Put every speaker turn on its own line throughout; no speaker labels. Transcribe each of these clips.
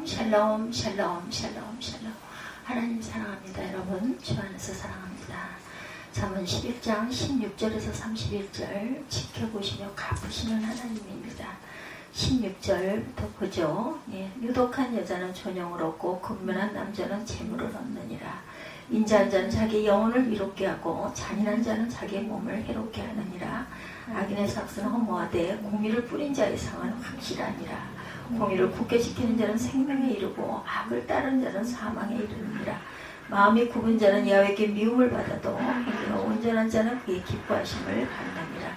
샬롬 샬롬 샬롬 샬롬 샬롬. 하나님 사랑합니다. 여러분 주 안에서 사랑합니다. 잠언 11장 16절에서 31절 지켜보시며 갚으시는 하나님입니다. 16절부터 보죠. 유독한 여자는 존영을 얻고 근면한 남자는 재물을 얻느니라. 인자한 자는 자기 영혼을 이롭게 하고 잔인한 자는 자기의 몸을 해롭게 하느니라. 악인의 삭스는 허무하되 공의를 뿌린 자의 상은 확실하니라. 공의를 굳게 지키는 자는 생명에 이르고 악을 따르는 자는 사망에 이르느니라. 마음이 굽은 자는 야훼께 미움을 받아도 행위가 온전한 자는 그의 기뻐하심을 받느니라.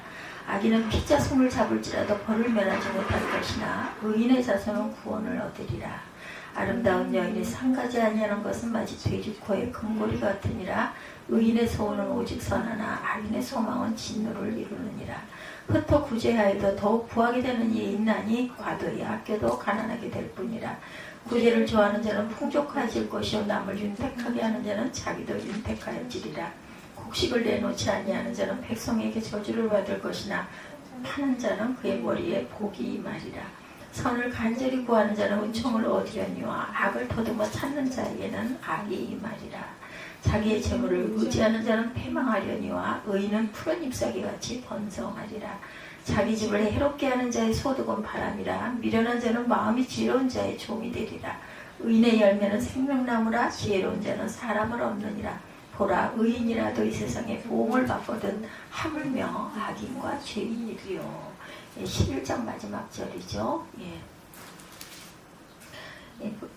악인은 피자 손을 잡을지라도 벌을 면하지 못할 것이나 의인의 자손은 구원을 얻으리라. 아름다운 여인이 상가지 아니하는 것은 마치 돼지코의 금고리 같으니라. 의인의 소원은 오직 선하나 악인의 소망은 진노를 이루느니라. 흩어 구제하여도 더욱 구하게 되는 이에 있나니 과도히 아껴도 가난하게 될 뿐이라. 구제를 좋아하는 자는 풍족해질 것이요 남을 윤택하게 하는 자는 자기도 윤택하여지리라. 곡식을 내놓지 아니하는 자는 백성에게 저주를 받을 것이나 파는 자는 그의 머리에 복이 임하리라. 선을 간절히 구하는 자는 은총을 얻으려니와 악을 더듬어 찾는 자에게는 악이 임하리라. 자기의 재물을 의지하는 자는 패망하려니와 의인은 푸른 잎사귀같이 번성하리라. 자기 집을 해롭게 하는 자의 소득은 바람이라. 미련한 자는 마음이 지혜로운 자의 종이 되리라. 의인의 열매는 생명나무라. 지혜로운 자는 사람을 얻느니라. 보라, 의인이라도 이 세상에 보응을 받거든 하물며 악인과 죄인이리요. 11장 마지막 절이죠.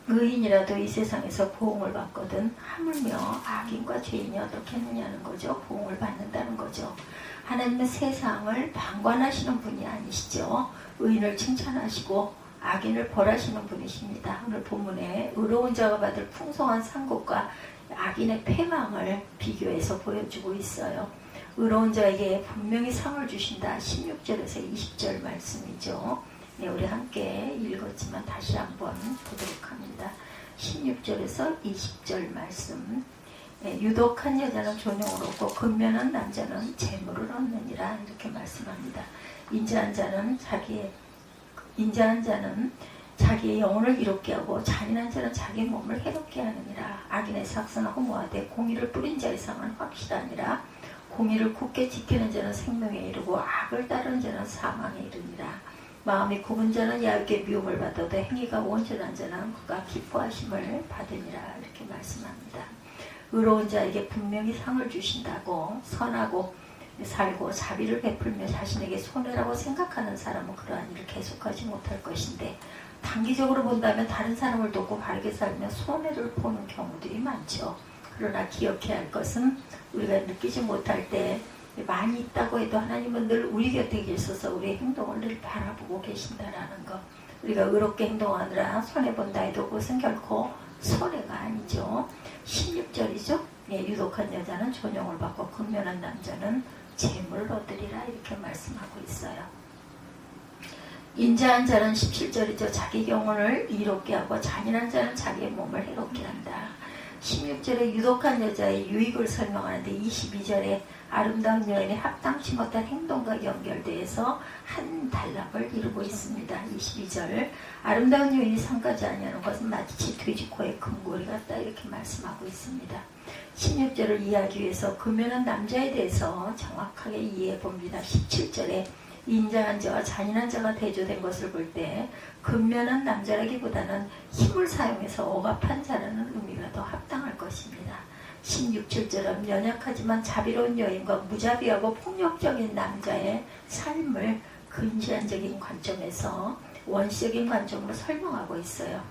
의인이라도 이 세상에서 보응을 받거든 하물며 악인과 죄인이 어떻게 했느냐는 거죠. 보응을 받는다는 거죠. 하나님은 세상을 방관하시는 분이 아니시죠. 의인을 칭찬하시고 악인을 벌하시는 분이십니다. 오늘 본문에 의로운 자가 받을 풍성한 상급과 악인의 패망을 비교해서 보여주고 있어요. 의로운 자에게 분명히 상을 주신다. 16절에서 20절 말씀이죠. 우리 함께 읽었지만 다시 한번 보도록 합니다. 16절에서 20절 말씀. 유독한 여자는 존영을 얻고 근면한 남자는 재물을 얻느니라. 이렇게 말씀합니다. 인자한 자는 자기의 영혼을 이롭게 하고 잔인한 자는 자기의 몸을 해롭게 하느니라. 악인의 삭스는 허무하되 공의를 뿌린 자의 상은 확실하니라. 공의를 굳게 지키는 자는 생명에 이르고 악을 따르는 자는 사망에 이르니라. 마음이 굽은 자는 야훼께 미움을 받아도 행위가 온전한 자는 그가 기뻐하심을 받으니라. 이렇게 말씀합니다. 의로운 자에게 분명히 상을 주신다고. 선하고 살고 자비를 베풀며 자신에게 손해라고 생각하는 사람은 그러한 일을 계속하지 못할 것인데, 단기적으로 본다면 다른 사람을 돕고 바르게 살며 손해를 보는 경우들이 많죠. 그러나 기억해야 할 것은 우리가 느끼지 못할 때 많이 있다고 해도 하나님은 늘 우리 곁에 계셔서 우리의 행동을 늘 바라보고 계신다라는 것. 우리가 의롭게 행동하느라 손해본다 해도 그것은 결코 손해가 아니죠. 16절이죠. 유독한 여자는 존영을 받고 근면한 남자는 재물을 얻으리라. 이렇게 말씀하고 있어요. 인자한 자는 17절이죠. 자기 영혼을 이롭게 하고 잔인한 자는 자기의 몸을 해롭게 한다. 16절에 유독한 여자의 유익을 설명하는데 22절에 아름다운 여인의 합당치 못한 행동과 연결돼서 한 단락을 이루고 있습니다. 22절 아름다운 여인이 상가지 아니하는 것은 마치 돼지코의 금고리 같다. 이렇게 말씀하고 있습니다. 16절을 이해하기 위해서 근면한 남자에 대해서 정확하게 이해해 봅니다. 17절에 인자한 자와 잔인한 자가 대조된 것을 볼 때 근면한 남자라기보다는 힘을 사용해서 억압한 자라는 의미가 더 합당할 것입니다. 16절처럼 연약하지만 자비로운 여인과 무자비하고 폭력적인 남자의 삶을 근시안적인 관점에서 원시적인 관점으로 설명하고 있어요.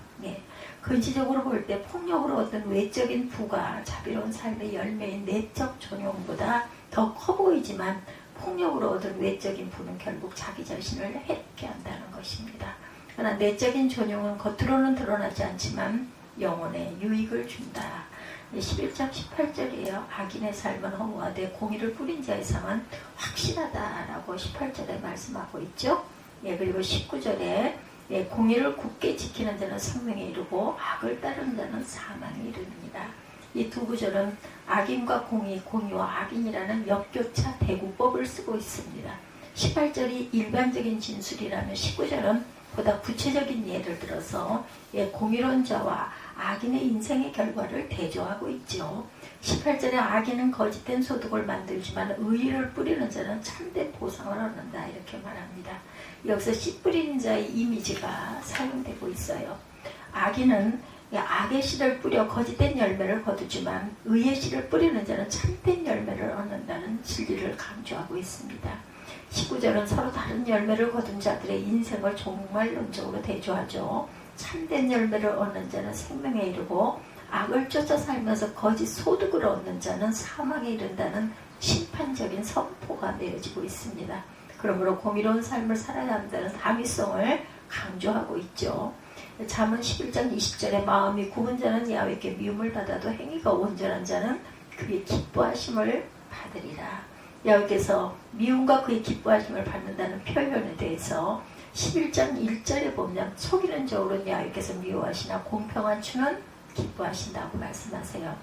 근시적으로 볼 때 폭력으로 얻은 외적인 부가 자비로운 삶의 열매인 내적 존용보다 더 커 보이지만 폭력으로 얻은 외적인 부는 결국 자기 자신을 해롭게 한다는 것입니다. 그러나 내적인 존용은 겉으로는 드러나지 않지만 영혼에 유익을 준다. 11장 18절이에요. 악인의 삶은 허무하되 공의를 뿌린 자의 상은 확실하다라고 18절에 말씀하고 있죠. 그리고 19절에 공의를 굳게 지키는 자는 생명에 이르고 악을 따르는 자는 사망에 이르느니라. 이 두 구절은 악인과 공의, 공의와 악인이라는 역교차 대구법을 쓰고 있습니다. 18절이 일반적인 진술이라면 19절은 보다 구체적인 예를 들어서 공의론자와 악인의 인생의 결과를 대조하고 있죠. 18절에 악인은 거짓된 소득을 만들지만 의를 뿌리는 자는 참된 보상을 얻는다 이렇게 말합니다. 여기서 씨 뿌리는 자의 이미지가 사용되고 있어요. 악인은 악의 씨를 뿌려 거짓된 열매를 거두지만 의의 씨를 뿌리는 자는 참된 열매를 얻는다는 진리를 강조하고 있습니다. 19절은 서로 다른 열매를 거둔 자들의 인생을 종말론적으로 대조하죠. 참된 열매를 얻는 자는 생명에 이르고 악을 쫓아 살면서 거짓 소득을 얻는 자는 사망에 이른다는 심판적인 선포가 내려지고 있습니다. 그러므로 공의로운 삶을 살아야 한다는 당위성을 강조하고 있죠. 잠언 11장 20절에 마음이 굽은 자는 야훼께 미움을 받아도 행위가 온전한 자는 그의 기뻐하심을 받으리라. 야훼께서 미움과 그의 기뻐하심을 받는다는 표현에 대해서 11장 1절에 보면 속이는 저울은 야훼께서 미워하시나 공평한 추는 기뻐하신다고 말씀하세요.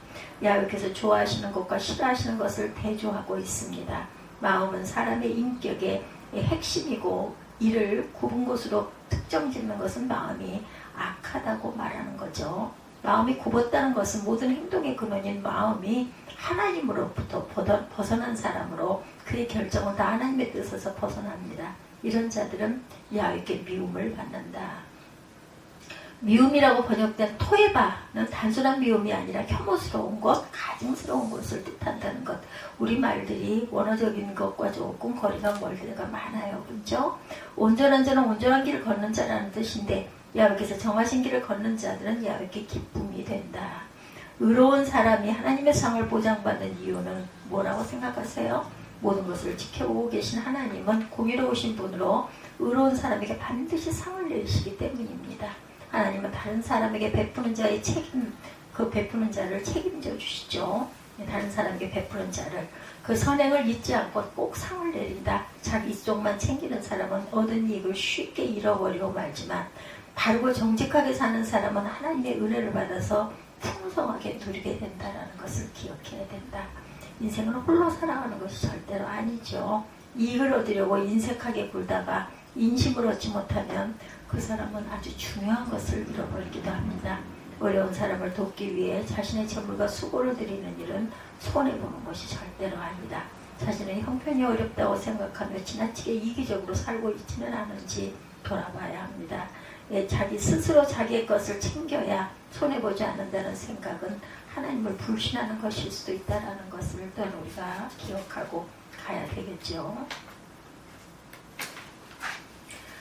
야훼께서 좋아하시는 것과 싫어하시는 것을 대조하고 있습니다. 마음은 사람의 인격의 핵심이고 이를 굽은 곳으로 특정 짓는 것은 마음이 악하다고 말하는 거죠. 마음이 굽었다는 것은 모든 행동의 근원인 마음이 하나님으로부터 벗어난 사람으로 그의 결정은 다 하나님의 뜻에서 벗어납니다. 이런 자들은 야훼께 미움을 받는다. 미움이라고 번역된 토에바는 단순한 미움이 아니라 혐오스러운 것, 가증스러운 것을 뜻한다는 것. 우리 말들이 원어적인 것과 조금 거리가 멀 때가 많아요. 그렇죠? 온전한 자는 온전한 길을 걷는 자라는 뜻인데 야훼께서 정하신 길을 걷는 자들은 야훼께 기쁨이 된다. 의로운 사람이 하나님의 상을 보장받는 이유는 뭐라고 생각하세요? 모든 것을 지켜보고 계신 하나님은 공의로우신 분으로 의로운 사람에게 반드시 상을 내리시기 때문입니다. 하나님은 다른 사람에게 베푸는 자의 책임, 그 베푸는 자를 책임져 주시죠. 다른 사람에게 베푸는 자를 그 선행을 잊지 않고 꼭 상을 내린다. 자기 이쪽만 챙기는 사람은 얻은 이익을 쉽게 잃어버리고 말지만 바르고 정직하게 사는 사람은 하나님의 은혜를 받아서 풍성하게 누리게 된다는 것을 기억해야 된다. 인생은 홀로 살아가는 것이 절대로 아니죠. 이익을 얻으려고 인색하게 굴다가 인심을 얻지 못하면 그 사람은 아주 중요한 것을 잃어버리기도 합니다. 어려운 사람을 돕기 위해 자신의 재물과 수고를 드리는 일은 손해보는 것이 절대로 아니다. 자신의 형편이 어렵다고 생각하며 지나치게 이기적으로 살고 있지는 않은지 돌아봐야 합니다. 자기 스스로 자기의 것을 챙겨야 손해보지 않는다는 생각은 하나님을 불신하는 것일 수도 있다는 것을 또한 우리가 기억하고 가야 되겠죠.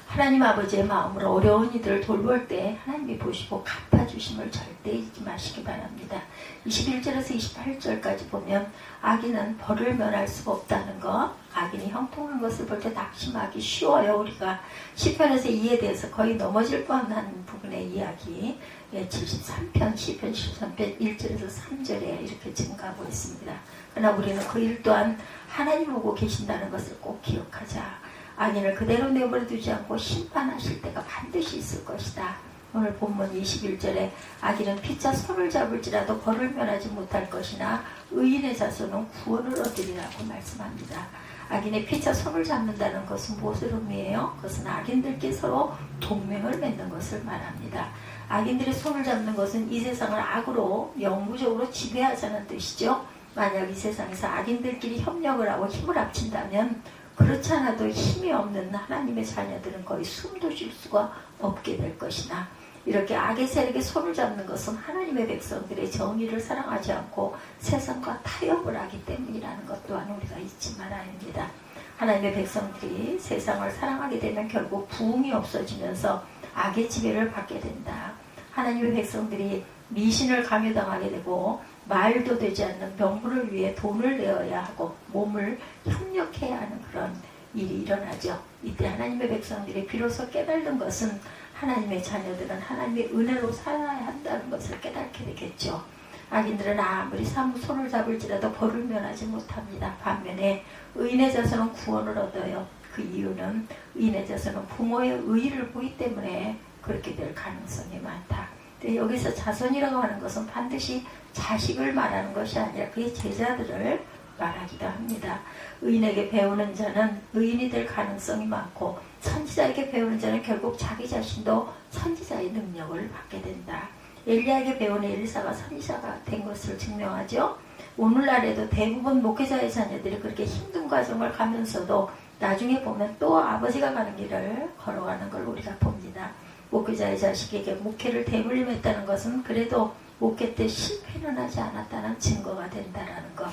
하나님 아버지의 마음으로 어려운 이들을 돌볼 때 하나님이 보시고 갚아주심을 절대 잊지 마시기 바랍니다. 21절에서 28절까지 보면 악인은 벌을 면할 수가 없다는 것, 악인이 형통한 것을 볼 때 낙심하기 쉬워요. 우리가 시편에서 이에 대해서 거의 넘어질 뻔한 부분의 이야기 73편, 시편 13편 1절에서 3절에 이렇게 증가하고 있습니다. 그러나 우리는 그 일 또한 하나님 보고 계신다는 것을 꼭 기억하자. 악인을 그대로 내버려 두지 않고 심판하실 때가 반드시 있을 것이다. 오늘 본문 21절에 악인은 피차 손을 잡을지라도 벌을 면하지 못할 것이나 의인의 자손은 구원을 얻으리라고 말씀합니다. 악인의 피차 손을 잡는다는 것은 무엇을 의미해요? 그것은 악인들끼리 서로 동맹을 맺는 것을 말합니다. 악인들의 손을 잡는 것은 이 세상을 악으로 영구적으로 지배하자는 뜻이죠. 만약 이 세상에서 악인들끼리 협력을 하고 힘을 합친다면 그렇지 않아도 힘이 없는 하나님의 자녀들은 거의 숨도 쉴 수가 없게 될 것이나 이렇게 악의 세력에 손을 잡는 것은 하나님의 백성들의 정의를 사랑하지 않고 세상과 타협을 하기 때문이라는 것 또한 우리가 잊지 말아야 합니다. 하나님의 백성들이 세상을 사랑하게 되면 결국 부흥이 없어지면서 악의 지배를 받게 된다. 하나님의 백성들이 미신을 강요당하게 되고 말도 되지 않는 명분을 위해 돈을 내어야 하고 몸을 협력해야 하는 그런 일이 일어나죠. 이때 하나님의 백성들이 비로소 깨달는 것은 하나님의 자녀들은 하나님의 은혜로 살아야 한다는 것을 깨닫게 되겠죠. 악인들은 아무리 손을 잡을지라도 벌을 면하지 못합니다. 반면에 의인의 자손은 구원을 얻어요. 그 이유는 의인의 자손은 부모의 의의를 보기 때문에 그렇게 될 가능성이 많다. 여기서 자손이라고 하는 것은 반드시 자식을 말하는 것이 아니라 그의 제자들을 말하기도 합니다. 의인에게 배우는 자는 의인이 될 가능성이 많고 선지자에게 배우는 자는 결국 자기 자신도 선지자의 능력을 받게 된다. 엘리야에게 배운 엘리사가 선지자가 된 것을 증명하죠. 오늘날에도 대부분 목회자의 자녀들이 그렇게 힘든 과정을 가면서도 나중에 보면 또 아버지가 가는 길을 걸어가는 걸 우리가 봅니다. 목회자의 자식에게 목회를 대물림했다는 것은 그래도 목회 때 실패는 하지 않았다는 증거가 된다라는 것.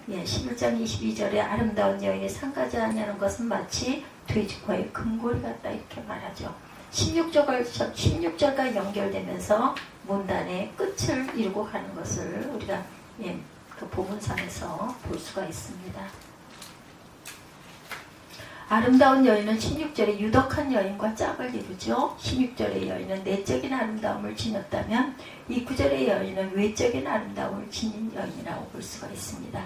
11장 22절에 아름다운 여인이 상가지 아니하는 것은 마치 돼지코의 금고리 같다 이렇게 말하죠. 16절과 연결되면서 문단의 끝을 이루고 가는 것을 우리가 그 본문상에서 볼 수가 있습니다. 아름다운 여인은 16절에 유덕한 여인과 짝을 이루죠. 16절의 여인은 내적인 아름다움을 지녔다면 이 9절의 여인은 외적인 아름다움을 지닌 여인이라고 볼 수가 있습니다.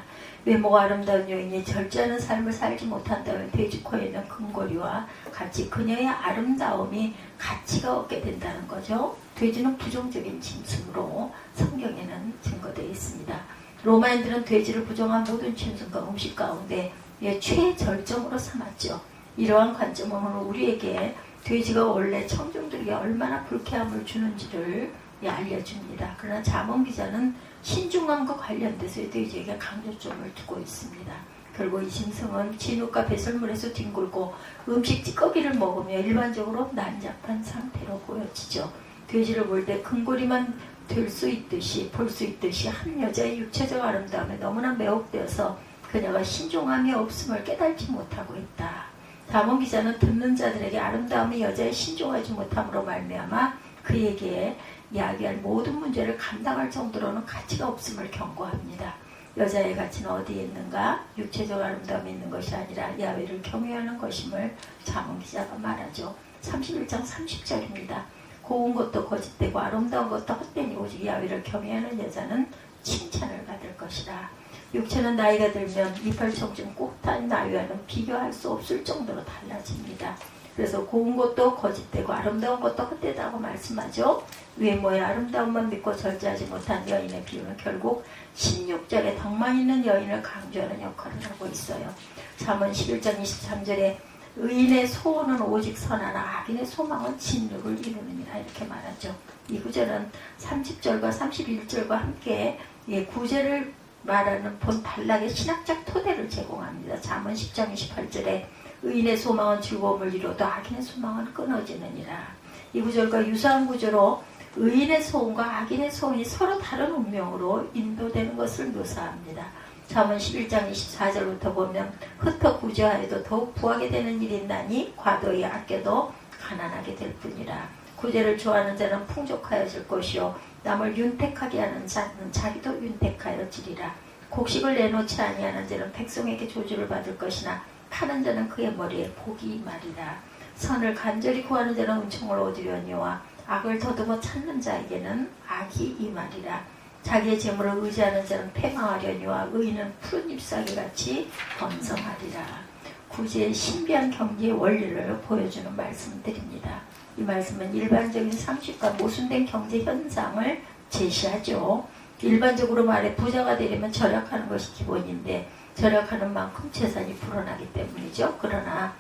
외모가 아름다운 여인이 절제하는 삶을 살지 못한다면 돼지코에 있는 금고리와 같이 그녀의 아름다움이 가치가 없게 된다는 거죠. 돼지는 부정적인 짐승으로 성경에는 증거되어 있습니다. 로마인들은 돼지를 부정한 모든 짐승과 음식 가운데 최절정으로 삼았죠. 이러한 관점으로 우리에게 돼지가 원래 청중들에게 얼마나 불쾌함을 주는지를 알려줍니다. 그러나 잠언 기자는 신중함과 관련돼서 돼지에게 강조점을 두고 있습니다. 결국 이 짐승은 진흙과 배설물에서 뒹굴고 음식 찌꺼기를 먹으며 일반적으로 난잡한 상태로 보여지죠. 돼지를 볼 때 금고리만 볼 수 있듯이 한 여자의 육체적 아름다움에 너무나 매혹되어서 그녀가 신중함이 없음을 깨닫지 못하고 있다. 잠언 기자는 듣는 자들에게 아름다움이 여자의 신중하지 못함으로 말미암아 그에게 이야기할 모든 문제를 감당할 정도로는 가치가 없음을 경고합니다. 여자의 가치는 어디에 있는가? 육체적 아름다움이 있는 것이 아니라 야훼를 경외하는 것임을 잠언 기자가 말하죠. 31장 30절입니다. 고운 것도 거짓되고 아름다운 것도 헛되니 오직 야훼를 경외하는 여자는 칭찬을 받을 것이다. 육체는 나이가 들면 이빨청증 꽃한 나이와는 비교할 수 없을 정도로 달라집니다. 그래서 고운 것도 거짓되고 아름다운 것도 헛되다고 말씀하죠. 외모의 아름다움만 믿고 절제하지 못한 여인의 비유는 결국 16절에 덕만 있는 여인을 강조하는 역할을 하고 있어요. 잠언 11장 23절에 의인의 소원은 오직 선하나 악인의 소망은 진흙을 이루느니라 이렇게 말하죠. 이 구절은 30절과 31절과 함께 구제를 말하는 본 단락의 신학적 토대를 제공합니다. 잠언 10장 28절에 의인의 소망은 즐거움을 이루어도 악인의 소망은 끊어지느니라. 이 구절과 유사한 구조로 의인의 소원과 악인의 소원이 서로 다른 운명으로 인도되는 것을 묘사합니다. 잠언 11장 24절부터 보면 흩어 구제하여도 더욱 부하게 되는 일이 있나니 과도히 아껴도 가난하게 될 뿐이라. 구제를 좋아하는 자는 풍족하여질 것이요 남을 윤택하게 하는 자는 자기도 윤택하여지리라. 곡식을 내놓지 아니하는 자는 백성에게 조주를 받을 것이나 파는 자는 그의 머리에 복이 말이라. 선을 간절히 구하는 자는 은총을 얻으려니와 악을 더듬어 찾는 자에게는 악이 이 말이라. 자기의 재물을 의지하는 자는 패망하려니와 의인은 푸른 잎사귀같이 번성하리라. 구제의 신비한 경제의 원리를 보여주는 말씀드립니다. 이 말씀은 일반적인 상식과 모순된 경제 현상을 제시하죠. 일반적으로 말해 부자가 되려면 절약하는 것이 기본인데 절약하는 만큼 재산이 불어나기 때문이죠. 그러나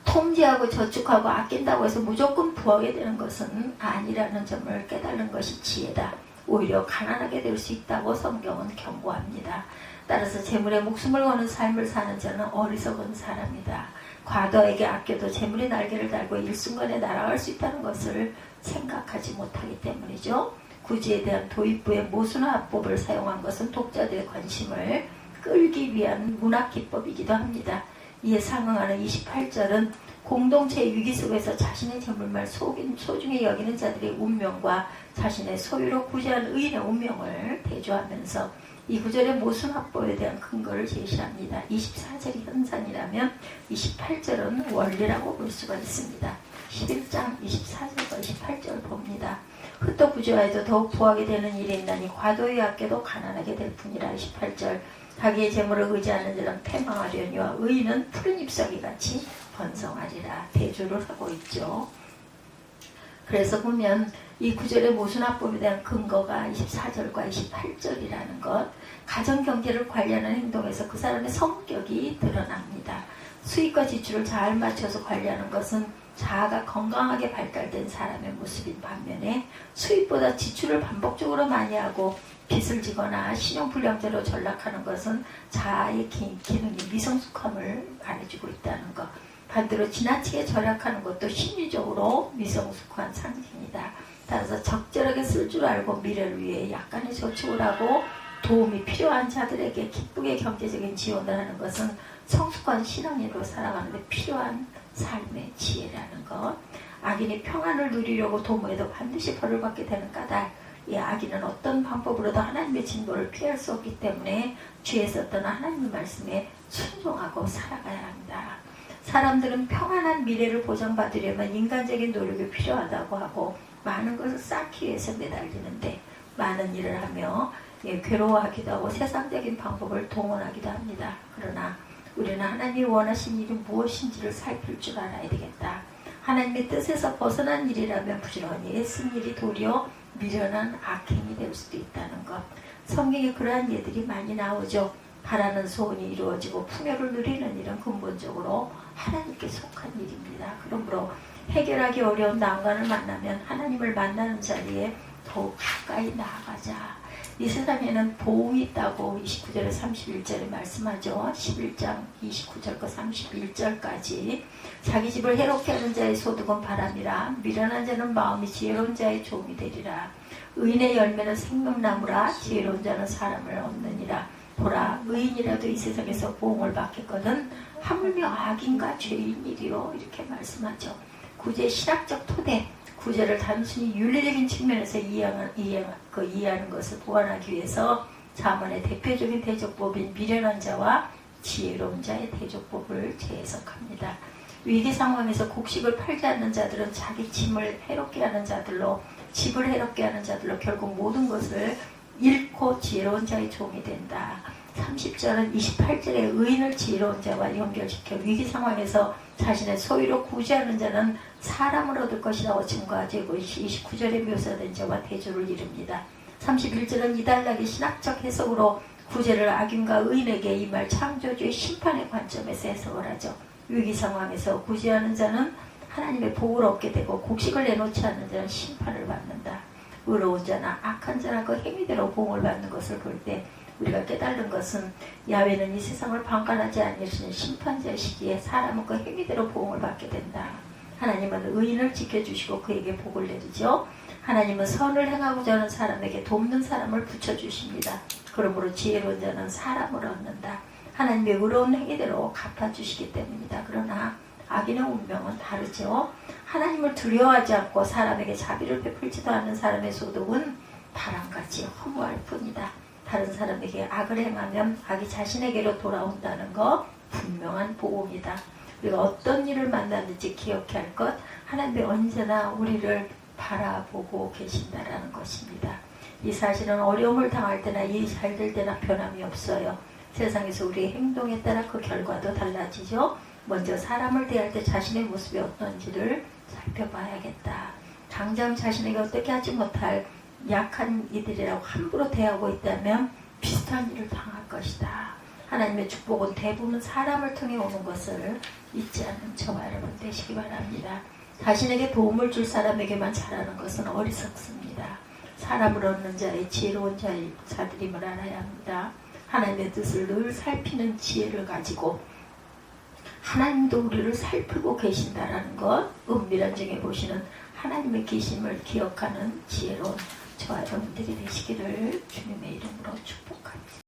통제하고 저축하고 아낀다고 해서 무조건 부하게 되는 것은 아니라는 점을 깨달는 것이 지혜다. 오히려 가난하게 될 수 있다고 성경은 경고합니다. 따라서 재물에 목숨을 거는 삶을 사는 자는 어리석은 사람이다. 과도에게 아껴도 재물의 날개를 달고 일순간에 날아갈 수 있다는 것을 생각하지 못하기 때문이죠. 구제에 대한 도입부의 모순화 합법을 사용한 것은 독자들의 관심을 끌기 위한 문학기법이기도 합니다. 이에 상응하는 28절은 공동체의 위기 속에서 자신의 재물만 소중히 여기는 자들의 운명과 자신의 소유로 구제한 의인의 운명을 대조하면서 이 구절의 모순합법에 대한 근거를 제시합니다. 24절이 현상이라면 28절은 원리라고 볼 수가 있습니다. 11장 24절과 28절 봅니다. 흩어 구제하여도 더욱 부하게 되는 일이 있나니 과도히 아껴도 가난하게 될 뿐이라. 28절 자기의 재물을 의지하는 자는 패망하려니와 의인은 푸른 잎사귀같이 번성하리라. 대조를 하고 있죠. 그래서 보면 이 구절의 모순합법에 대한 근거가 24절과 28절이라는 것, 가정경제를 관리하는 행동에서 그 사람의 성격이 드러납니다. 수입과 지출을 잘 맞춰서 관리하는 것은 자아가 건강하게 발달된 사람의 모습인 반면에 수입보다 지출을 반복적으로 많이 하고 빚을 지거나 신용불량자로 전락하는 것은 자아의 기능이 미성숙함을 말해주고 있다는 것. 반대로 지나치게 절약하는 것도 심리적으로 미성숙한 상징이다. 따라서 적절하게 쓸 줄 알고 미래를 위해 약간의 저축을 하고 도움이 필요한 자들에게 기쁘게 경제적인 지원을 하는 것은 성숙한 신앙인으로 살아가는 데 필요한 삶의 지혜라는 것. 악인이 평안을 누리려고 도모해도 반드시 벌을 받게 되는 까닭. 이 악인은 어떤 방법으로도 하나님의 진노를 피할 수 없기 때문에 주에서 떠나 하나님의 말씀에 순종하고 살아가야 합니다. 사람들은 평안한 미래를 보장받으려면 인간적인 노력이 필요하다고 하고 많은 것을 쌓기 위해서 매달리는데 많은 일을 하며 괴로워하기도 하고 세상적인 방법을 동원하기도 합니다. 그러나 우리는 하나님이 원하신 일이 무엇인지를 살필 줄 알아야 되겠다. 하나님의 뜻에서 벗어난 일이라면 부지런히 애쓴 일이 도리어 미련한 악행이 될 수도 있다는 것. 성경에 그러한 예들이 많이 나오죠. 바라는 소원이 이루어지고 풍요를 누리는 일은 근본적으로 하나님께 속한 일입니다. 그러므로 해결하기 어려운 난관을 만나면 하나님을 만나는 자리에 더욱 가까이 나아가자. 이 세상에는 보응이 있다고 29절에 31절에 말씀하죠. 11장 29절과 31절까지 자기 집을 해롭게 하는 자의 소득은 바람이라 미련한 자는 마음이 지혜로운 자의 종이 되리라. 의인의 열매는 생명나무라 지혜로운 자는 사람을 얻느니라. 보라 의인이라도 이 세상에서 보응을 받겠거든 하물며 악인과 죄인이리요. 이렇게 말씀하죠. 구제의 신학적 토대, 구제를 단순히 윤리적인 측면에서 이해하는 것을 보완하기 위해서 잠언의 대표적인 대조법인 미련한 자와 지혜로운 자의 대조법을 재해석합니다. 위기 상황에서 곡식을 팔지 않는 자들은 자기 짐을 해롭게 하는 자들로, 집을 해롭게 하는 자들로 결국 모든 것을 잃고 지혜로운 자의 종이 된다. 30절은 28절에 의인을 지혜로운 자와 연결시켜 위기 상황에서 자신의 소유로 구제하는 자는 사람을 얻을 것이라고 증거하고 29절에 묘사된 자와 대조를 이룹니다. 31절은 이단락의 신학적 해석으로 구제를 악인과 의인에게 임할 창조주의 심판의 관점에서 해석을 하죠. 위기 상황에서 구제하는 자는 하나님의 복을 얻게 되고 곡식을 내놓지 않는 자는 심판을 받는다. 의로운 자나 악한 자나 그 행위대로 복을 받는 것을 볼 때 우리가 깨달은 것은 야훼는 이 세상을 방관하지 않으시는 심판자이시기에 사람은 그 행위대로 보응을 받게 된다. 하나님은 의인을 지켜주시고 그에게 복을 내리죠. 하나님은 선을 행하고자 하는 사람에게 돕는 사람을 붙여주십니다. 그러므로 지혜로운 자는 사람을 얻는다. 하나님의 의로운 행위대로 갚아주시기 때문이다. 그러나 악인의 운명은 다르죠. 하나님을 두려워하지 않고 사람에게 자비를 베풀지도 않는 사람의 소득은 바람같이 허무할 뿐이다. 다른 사람에게 악을 행하면 악이 자신에게로 돌아온다는 것 분명한 보험이다. 우리가 어떤 일을 만났는지 기억해야 할 것, 하나님이 언제나 우리를 바라보고 계신다라는 것입니다. 이 사실은 어려움을 당할 때나 일이 잘 될 때나 변함이 없어요. 세상에서 우리의 행동에 따라 그 결과도 달라지죠. 먼저 사람을 대할 때 자신의 모습이 어떤지를 살펴봐야겠다. 당장 자신에게 어떻게 하지 못할 약한 이들이라고 함부로 대하고 있다면 비슷한 일을 당할 것이다. 하나님의 축복은 대부분 사람을 통해 오는 것을 잊지 않는 저와 여러분 되시기 바랍니다. 자신에게 도움을 줄 사람에게만 잘하는 것은 어리석습니다. 사람을 얻는 자의 지혜로운 자들임을 알아야 합니다. 하나님의 뜻을 늘 살피는 지혜를 가지고 하나님도 우리를 살피고 계신다라는 것, 은밀한 중에 보시는 하나님의 계심을 기억하는 지혜로운 저와 여러분들이 되시기를 주님의 이름으로